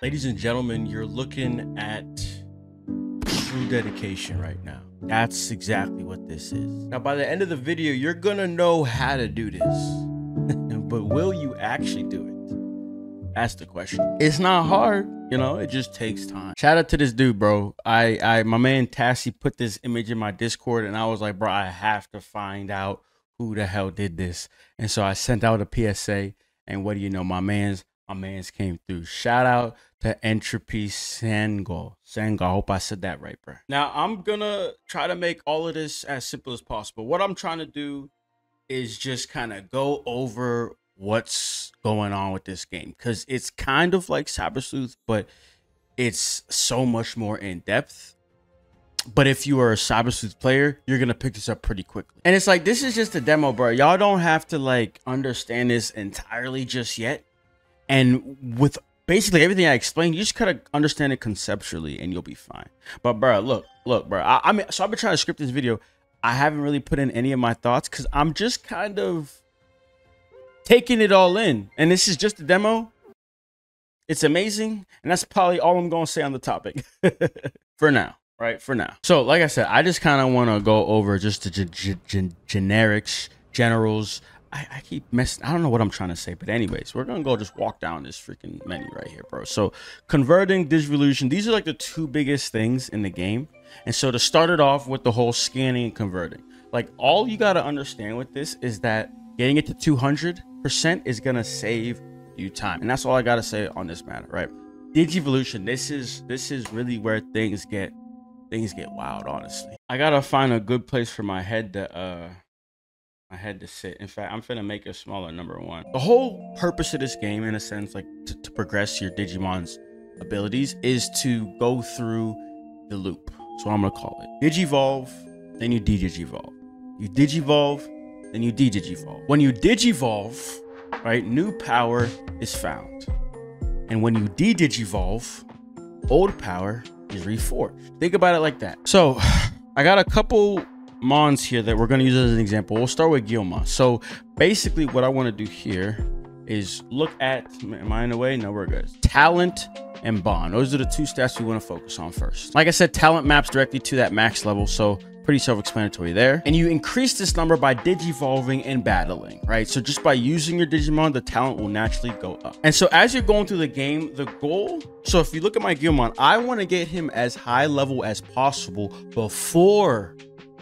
Ladies and gentlemen, you're looking at true dedication right now. That's exactly what this is. Now, by the end of the video, you're gonna know how to do this. But will you actually do it? That's the question. It's not hard, you know, it just takes time. Shout out to this dude, bro. My man Tassie put this image in my Discord and I was like, bro, I have to find out who the hell did this. And so I sent out a PSA, and what do you know, my man's came through. Shout out to Entropy Sangol. I hope I said that right, bro. Now, I'm gonna try to make all of this as simple as possible. What I'm trying to do is just kind of go over what's going on with this game, because it's kind of like Cyber Sleuth, but it's so much more in depth. But if you are a Cyber Sleuth player, you're gonna pick this up pretty quickly. And it's like, this is just a demo, bro. Y'all don't have to like understand this entirely just yet. And with basically everything I explained, you just kind of understand it conceptually and you'll be fine. But bro, look, bro. I mean, so I've been trying to script this video. I haven't really put in any of my thoughts because I'm just kind of taking it all in. And this is just a demo. It's amazing. And that's probably all I'm going to say on the topic for now. Right, for now. So like I said, I just kind of want to go over just the generics, generals. I keep messing. I don't know what I'm trying to say, but anyways, we're gonna go just walk down this freaking menu right here, bro. So converting, Digivolution, these are like the two biggest things in the game. And so to start it off with the whole scanning and converting, like all you got to understand with this is that getting it to 200% is gonna save you time, and that's all I gotta say on this matter, right? Digivolution, this is really where things get wild, honestly. I gotta find a good place for my head to sit. In fact, I'm finna make a smaller number one. The whole purpose of this game, in a sense, like to progress your Digimon's abilities, is to go through the loop. So I'm gonna call it Digivolve, then you De-Digivolve. You Digivolve, then you De-Digivolve. When you Digivolve, right, new power is found. And when you De-Digivolve, old power is reforged. Think about it like that. So I got a couple mons here that we're going to use as an example. We'll start with Guilmon. So basically what I want to do here is look at, am I in the way? No, we're good. Talent and bond. Those are the two stats we want to focus on first. Like I said, talent maps directly to that max level. So pretty self-explanatory there. And you increase this number by digivolving and battling, right? So just by using your Digimon, the talent will naturally go up. And so as you're going through the game, the goal, so if you look at my Guilmon, I want to get him as high level as possible before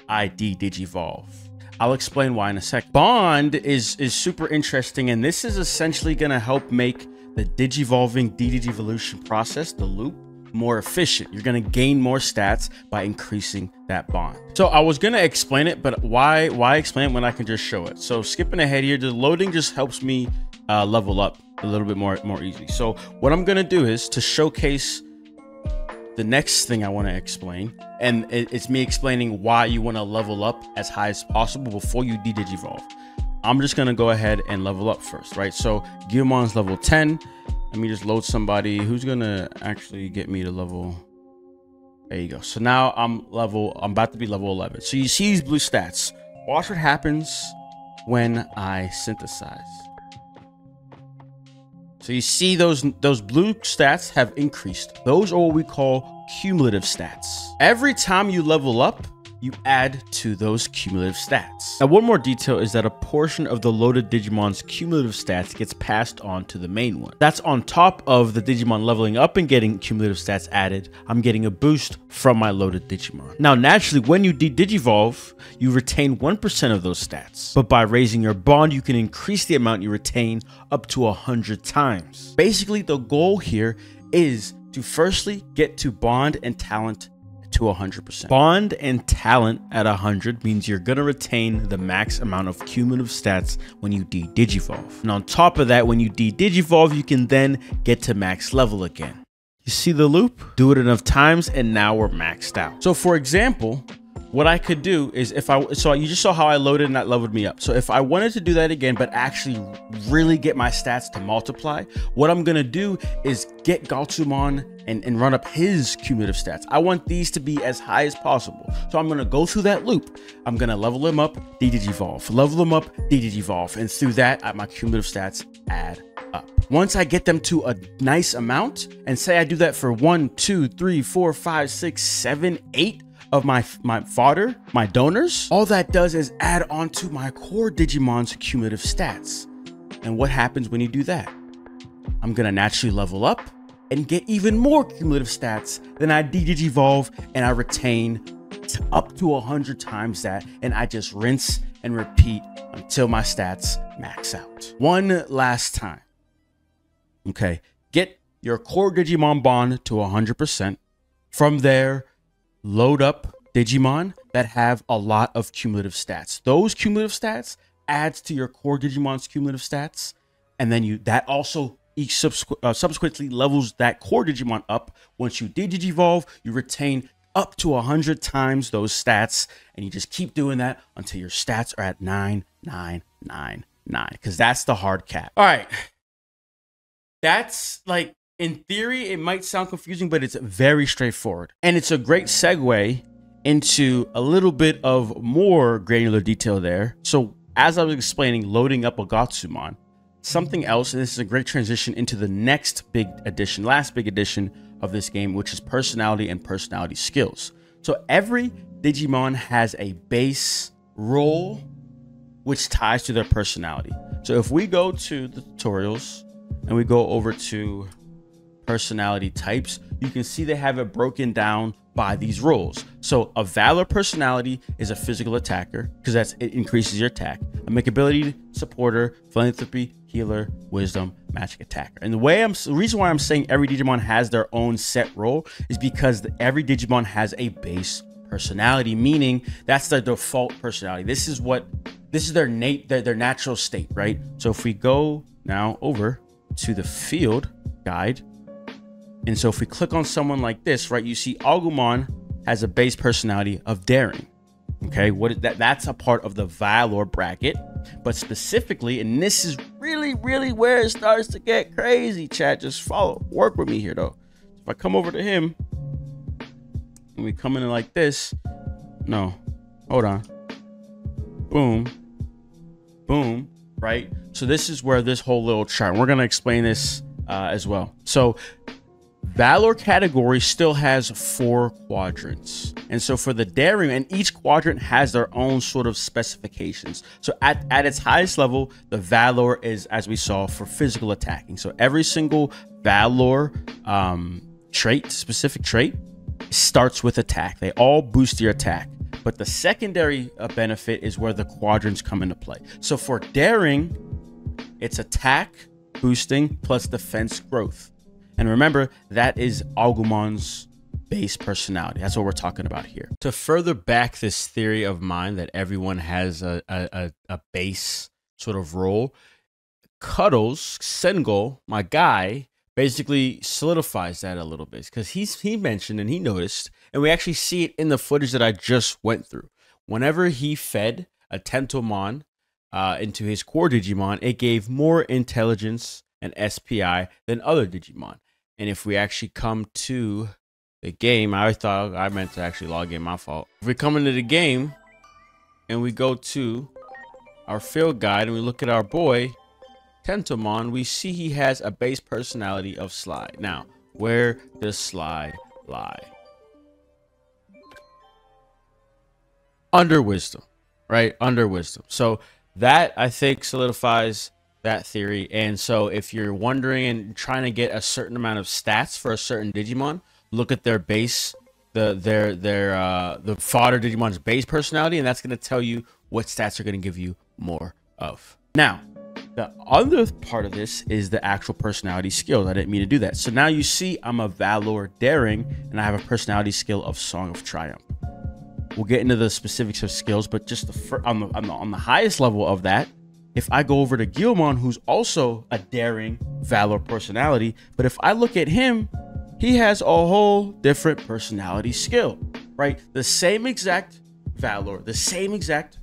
I De-Digivolve. I'll explain why in a sec. Bond is super interesting, and this is essentially going to help make the Digivolving De-Digivolution process, the loop, more efficient. You're going to gain more stats by increasing that bond. So I was going to explain it, but why explain it when I can just show it? So skipping ahead here, the loading just helps me level up a little bit more easily. So what I'm going to do is to showcase the next thing I want to explain, and it's me explaining why you want to level up as high as possible before you De-Digivolve. I'm just going to go ahead and level up first, right? So Guilmon's level 10. Let me just load somebody who's going to actually get me to level. There you go. So now I'm about to be level 11. So you see these blue stats. Watch what happens when I synthesize. So you see those blue stats have increased. Those are what we call cumulative stats. Every time you level up, you add to those cumulative stats. Now, one more detail is that a portion of the loaded Digimon's cumulative stats gets passed on to the main one. That's on top of the Digimon leveling up and getting cumulative stats added. I'm getting a boost from my loaded Digimon. Now, naturally, when you De-Digivolve, you retain 1% of those stats. But by raising your bond, you can increase the amount you retain up to 100 times. Basically, the goal here is to firstly get to bond and talent to 100%. Bond and talent at 100 means you're gonna retain the max amount of cumulative stats when you De-Digivolve. And on top of that, when you De-Digivolve, you can then get to max level again. You see the loop? Do it enough times and now we're maxed out. So for example, what I could do is so you just saw how I loaded and that leveled me up. So if I wanted to do that again, but actually really get my stats to multiply, what I'm gonna do is get Galtumon and run up his cumulative stats. I want these to be as high as possible. So I'm gonna go through that loop. I'm gonna level him up, De-Digivolve, level him up, De-Digivolve. And through that, my cumulative stats add up. Once I get them to a nice amount, and say I do that for 1, 2, 3, 4, 5, 6, 7, 8 of my fodder, my donors, all that does is add on to my core Digimon's cumulative stats. And what happens when you do that? I'm gonna naturally level up and get even more cumulative stats. Then I de-digivolve and I retain up to 100 times that, and I just rinse and repeat until my stats max out. One last time. Okay, get your core Digimon bond to 100%. From there, load up Digimon that have a lot of cumulative stats. Those cumulative stats adds to your core Digimon's cumulative stats, and then that also subsequently levels that core Digimon up. Once you de-digivolve, you retain up to 100 times those stats, and you just keep doing that until your stats are at 9999, because that's the hard cap. All right, that's like, in theory, it might sound confusing, but it's very straightforward. And it's a great segue into a little bit of more granular detail there. So as I was explaining, loading up a Gatsumon, something else, and this is a great transition into the next big addition, last big addition of this game, which is personality and personality skills. So every Digimon has a base role which ties to their personality. So if we go to the tutorials and we go over to personality types, you can see they have it broken down by these roles. So a Valor personality is a physical attacker, because it increases your attack. A Makeability supporter, philanthropy, healer, wisdom, magic attacker. And the reason why I'm saying every Digimon has their own set role is because every Digimon has a base personality, meaning that's their default personality. This is their natural state, right? So if we go now over to the field guide, and so if we click on someone like this, right, you see Agumon has a base personality of daring. Okay, that's a part of the Valor bracket, but specifically, and this is really where it starts to get crazy, chat. Just work with me here though. If I come over to him and we come in like this, no, hold on, boom, boom, right? So this is where this whole little chart, we're gonna explain this as well. So Valor category still has 4 quadrants. And so for the daring, and each quadrant has their own sort of specifications. So at its highest level, the Valor is, as we saw, for physical attacking. So every single Valor specific trait starts with attack. They all boost your attack. But the secondary benefit is where the quadrants come into play. So for daring, it's attack boosting plus defense growth. And remember, that is Agumon's base personality. That's what we're talking about here. To further back this theory of mine that everyone has a base sort of role, Cuddles, Sengol, my guy, basically solidifies that a little bit, because he mentioned and he noticed, and we actually see it in the footage that I just went through. Whenever he fed a Tentomon into his core Digimon, it gave more intelligence and SPI than other Digimon. And if we actually come to the game, I thought I meant to actually log in, my fault. If we come into the game and we go to our field guide and we look at our boy Tentomon, we see he has a base personality of Slide. Now, where does Slide lie? Under wisdom, right? Under wisdom. So that, I think, solidifies that theory. And so if you're wondering and trying to get a certain amount of stats for a certain Digimon, look at their base, the fodder Digimon's base personality, and that's going to tell you what stats are going to give you more of. Now, the other part of this is the actual personality skills. I didn't mean to do that. So now you see I'm a Valor Daring, and I have a personality skill of Song of Triumph. We'll get into the specifics of skills, but just on the highest level of that, if I go over to Guilmon, who's also a daring Valor personality, but if I look at him, he has a whole different personality skill, right? The same exact Valor, the same exact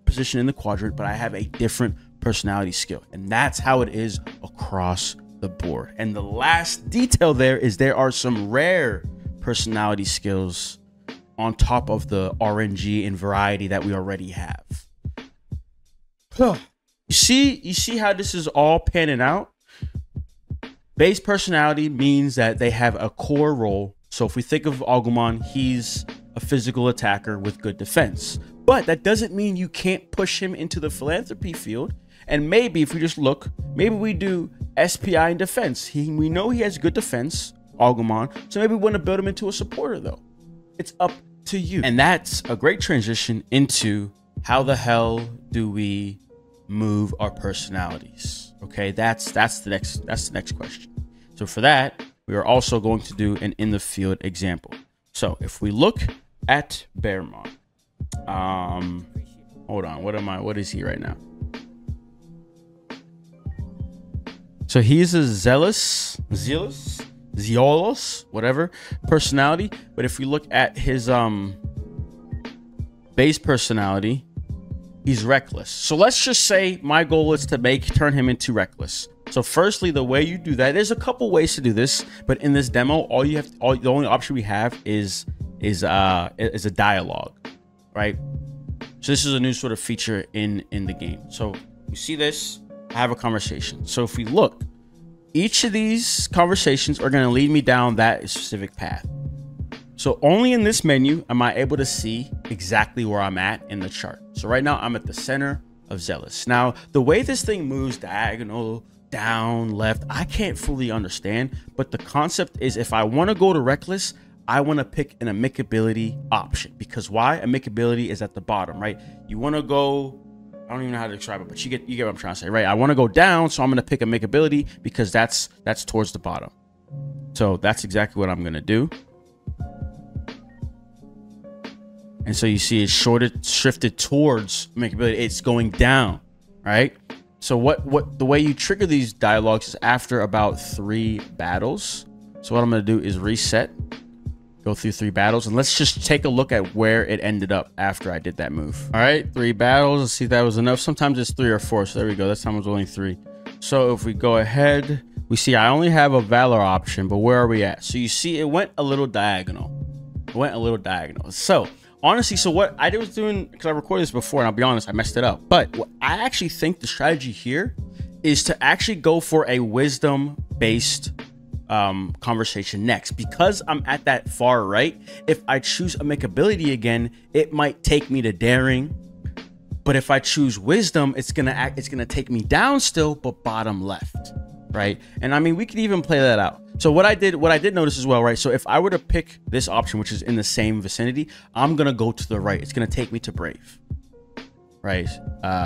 position in the quadrant, but I have a different personality skill. And that's how it is across the board. And the last detail there is there are some rare personality skills on top of the RNG and variety that we already have. You see how this is all panning out? Base personality means that they have a core role. So if we think of Agumon, he's a physical attacker with good defense. But that doesn't mean you can't push him into the philanthropy field. And maybe if we just look, maybe we do SPI in defense. We know he has good defense, Agumon. So maybe we want to build him into a supporter though. It's up to you. And that's a great transition into how the hell do we move our personalities? Okay, that's the next question. So for that, we are also going to do an in the field example. So if we look at Bearmon, hold on, what is he right now? So he's a zealous, whatever personality. But if we look at his base personality, he's reckless. So let's just say my goal is to turn him into reckless. So firstly, the way you do that, there's a couple ways to do this, but in this demo, the only option we have is a dialogue, right? So this is a new sort of feature in the game. So you see this, have a conversation. So if we look, each of these conversations are going to lead me down that specific path. So only in this menu am I able to see exactly where I'm at in the chart. So right now I'm at the center of Zealous. Now, the way this thing moves diagonal, down, left, I can't fully understand, but the concept is if I want to go to Reckless, I want to pick an amicability option. Because why? Amicability is at the bottom, right? You want to go, I don't even know how to describe it, but you get what I'm trying to say, right? I want to go down, so I'm going to pick amicability because that's towards the bottom. So that's exactly what I'm going to do. And so you see it's shifted towards amicability. It's going down, right? So the way you trigger these dialogues is after about 3 battles. So what I'm going to do is reset, go through 3 battles, and let's just take a look at where it ended up after I did that move. All right, 3 battles. Let's see if that was enough. Sometimes it's 3 or 4. So there we go. That time was only 3. So if we go ahead, we see I only have a Valor option, but where are we at? So you see it went a little diagonal. So honestly, so what I was doing, because I recorded this before, and I'll be honest, I messed it up. But what I actually think the strategy here is to actually go for a wisdom-based conversation next. Because I'm at that far right, if I choose amicability again, it might take me to daring. But if I choose wisdom, it's gonna take me down still, but bottom left, right? And I mean, we could even play that out. So what I did notice as well, right? So if I were to pick this option, which is in the same vicinity, I'm gonna go to the right. It's gonna take me to Brave, right?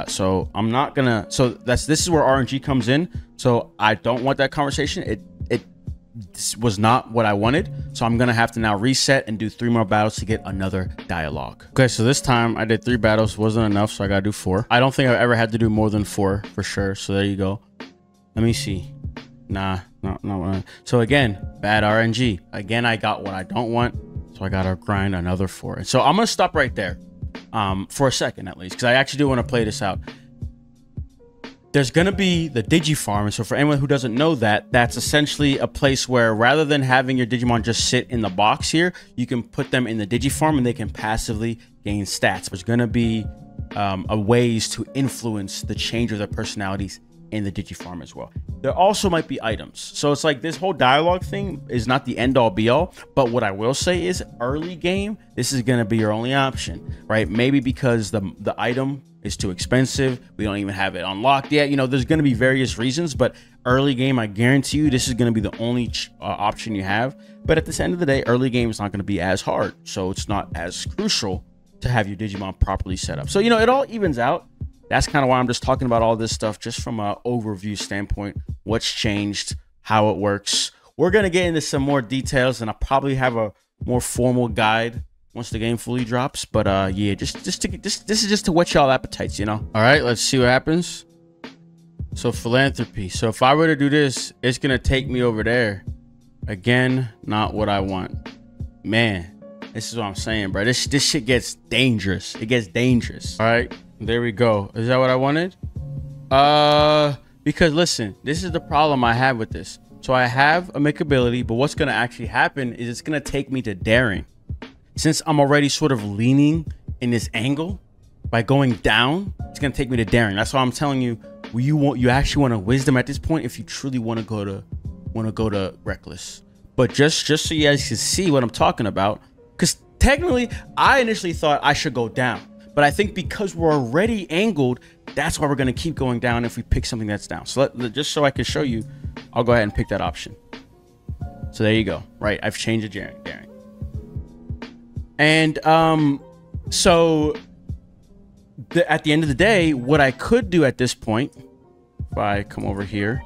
So I'm not gonna. So this is where RNG comes in. So I don't want that conversation. It was not what I wanted. So I'm gonna have to now reset and do 3 more battles to get another dialogue. Okay, so this time I did 3 battles, wasn't enough, so I gotta do 4. I don't think I've ever had to do more than 4 for sure. So there you go. Let me see. Nah, not. So again, bad RNG. Again, I got what I don't want, so I gotta grind another 4. And so I'm gonna stop right there, for a second at least, because I actually do want to play this out. There's gonna be the Digifarm, and so for anyone who doesn't know that, that's essentially a place where rather than having your Digimon just sit in the box here, you can put them in the Digifarm and they can passively gain stats. There's gonna be a ways to influence the change of their personalities in the Digifarm as well. There also might be items. So it's like this whole dialogue thing is not the end all be all, but what I will say is early game, this is going to be your only option, right? Maybe because the item is too expensive. We don't even have it unlocked yet. You know, there's going to be various reasons, but early game, I guarantee you this is going to be the only option you have. But at the end of the day, early game is not going to be as hard. So it's not as crucial to have your Digimon properly set up. So, you know, it all evens out. That's kind of why I'm just talking about all this stuff, just from an overview standpoint, what's changed, how it works. We're going to get into some more details, and I'll probably have a more formal guide once the game fully drops. But yeah, this is just to whet y'all appetites, you know. All right, let's see what happens. So philanthropy. So if I were to do this, it's going to take me over there. Again, not what I want. Man, this is what I'm saying, bro. This shit gets dangerous. It gets dangerous. All right. There we go. Is that what I wanted? Because listen, this is the problem I have with this. So I have amicability, but what's going to actually happen is it's going to take me to daring. Since I'm already sort of leaning in this angle by going down, it's going to take me to daring. That's why I'm telling you, you actually want a wisdom at this point if you truly want to go to want to go to reckless. But just so you guys can see what I'm talking about, because technically I initially thought I should go down, but I think because we're already angled, that's why we're going to keep going down if we pick something that's down. So just so I can show you, I'll go ahead and pick that option. So there you go. Right, I've changed the daring. And so at the end of the day, what I could do at this point, if I come over here,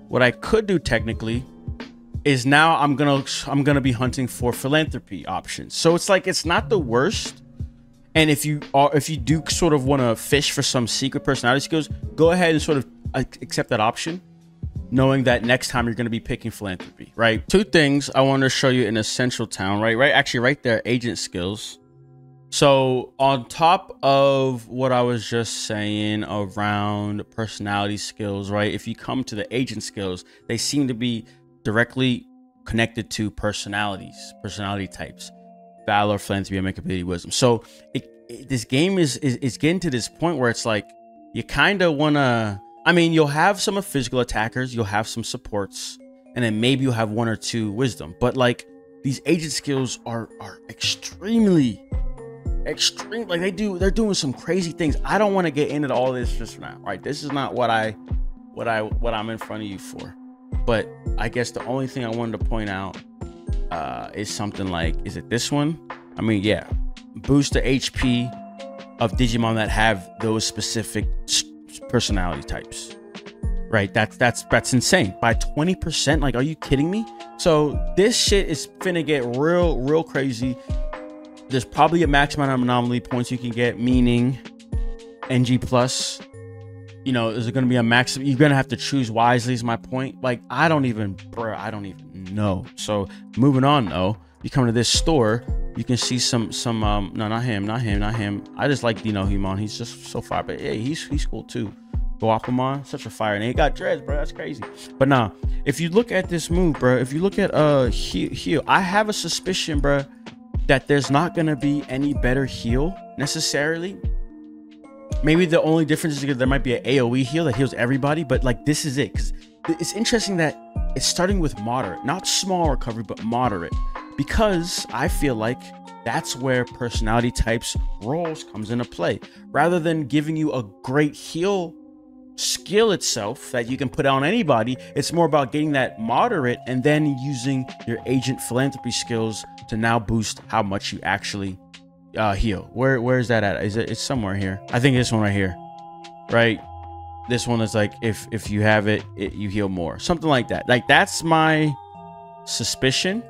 what I could do technically is now I'm gonna be hunting for philanthropy options. So it's like, it's not the worst. And if you do sort of want to fish for some secret personality skills, go ahead and sort of accept that option, knowing that next time you're going to be picking philanthropy, right? Two things I want to show you in Essential Town, right? Actually, right there, agent skills. So on top of what I was just saying around personality skills, right? If you come to the agent skills, they seem to be directly connected to personality types: valor, philanthropy, amicability, wisdom. So this game is getting to this point where it's like, you kind of want to, I mean, you'll have some of physical attackers, you'll have some supports, and then maybe you'll have 1 or 2 wisdom. But like, these agent skills are extreme. Like they're doing some crazy things. I don't want to get into all this just now, right? This is not what I'm in front of you for. But I guess the only thing I wanted to point out is something like, is it this one? I mean, yeah, boost the HP of Digimon that have those specific personality types, right? That's insane. By 20%. Like, are you kidding me? So this shit is finna get real crazy. There's probably a maximum amount of anomaly points you can get, meaning NG plus. You know, is it going to be a maximum? You're going to have to choose wisely is my point. Like, I don't even know. So moving on though, you come to this store, you can see some no, not him. I just like De-Digivolving. He's just so fire, but yeah, he's cool too. Guapamon, such a fire, and he got dreads, bro. That's crazy. But nah, if you look at this move, bro, if you look at heal, I have a suspicion, bro, that there's not going to be any better heal necessarily. Maybe the only difference is because there might be an AoE heal that heals everybody, but like, this is it. Because it's interesting that it's starting with moderate, not small recovery, but moderate, because I feel like that's where personality types roles comes into play. Rather than giving you a great heal skill itself that you can put on anybody, it's more about getting that moderate and then using your agent philanthropy skills to now boost how much you actually heal. Where is that at? It's somewhere here. I think this one right here, right? This one is like, if you have it, you heal more, something like that. Like, that's my suspicion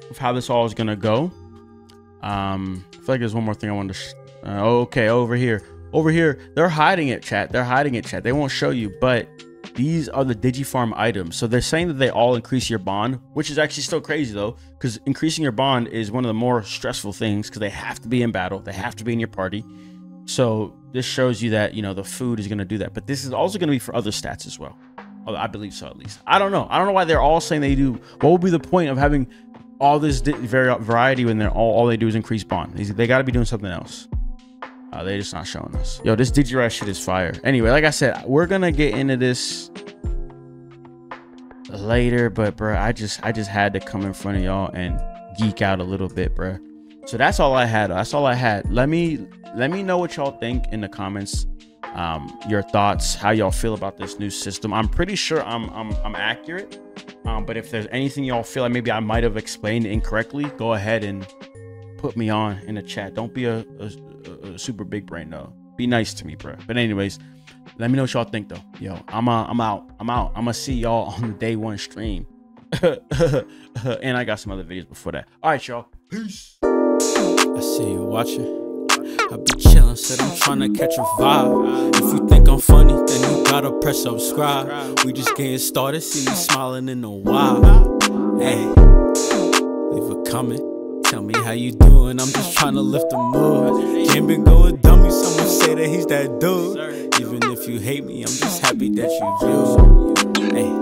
of how this all is gonna go. I feel like there's one more thing I wanted to okay, over here, they're hiding it, chat. They won't show you, but these are the Digifarm items. So they're saying that they all increase your bond, which is actually still crazy though, because increasing your bond is one of the more stressful things, because they have to be in battle, they have to be in your party. So this shows you that, you know, the food is going to do that, but this is also going to be for other stats as well. Although I believe so, at least. I don't know why they're all saying they do. What would be the point of having all this variety when they're all they do is increase bond? They got to be doing something else. They're just not showing us. Yo, this Digirush shit is fire. Anyway, like I said, we're gonna get into this later, but bro, I just had to come in front of y'all and geek out a little bit, bro. So that's all I had. Let me know what y'all think in the comments. Your thoughts, how y'all feel about this new system. I'm pretty sure I'm accurate. But if there's anything y'all feel like maybe I might have explained incorrectly, go ahead and put me on in the chat. Don't be a super big brain though. Be nice to me, bro. But anyways, let me know what y'all think though. Yo, I'm out. I'm gonna see y'all on the day 1 stream. And I got some other videos before that. All right, y'all. Peace. I see you watching. I be chillin', said I'm tryna catch a vibe. If you think I'm funny, then you gotta press subscribe. We just getting started, see me smiling in a while. Hey, leave a comment, tell me how you doing. I'm just tryna lift the mood. Jim been going dummy, someone say that he's that dude. Even if you hate me, I'm just happy that you do. Hey.